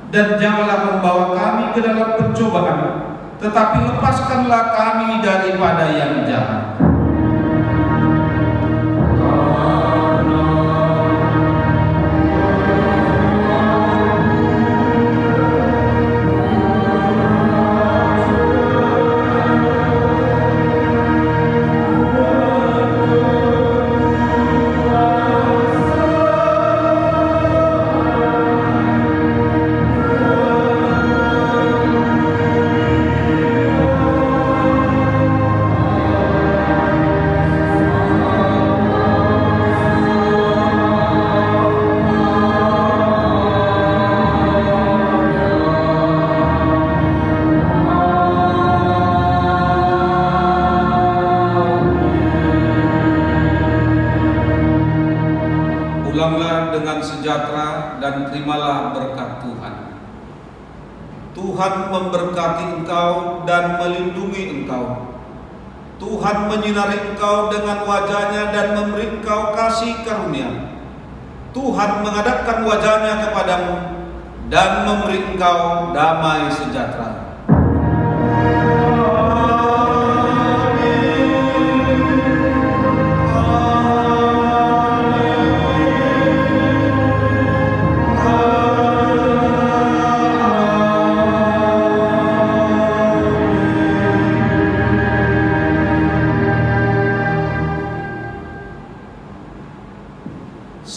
Dan janganlah membawa kami ke dalam pencobaan, tetapi lepaskanlah kami daripada yang jahat. sejahtera dan terimalah berkat Tuhan. Tuhan memberkati engkau dan melindungi engkau. Tuhan menyinari engkau dengan wajah-Nya dan memberi engkau kasih karunia. Tuhan menghadapkan wajah-Nya kepadamu dan memberi engkau damai sejahtera.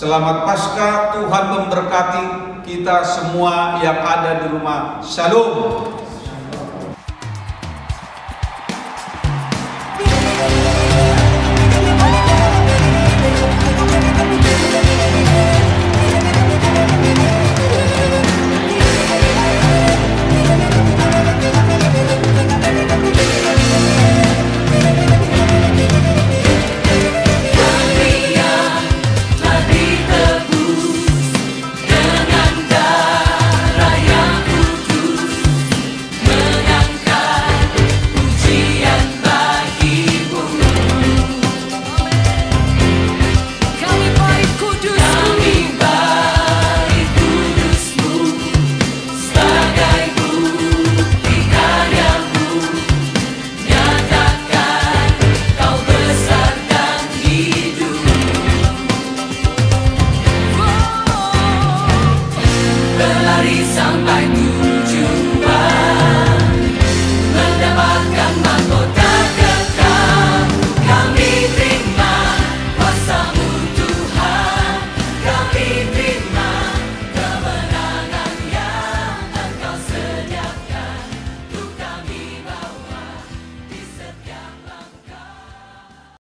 Selamat Paskah, Tuhan memberkati kita semua yang ada di rumah. Shalom.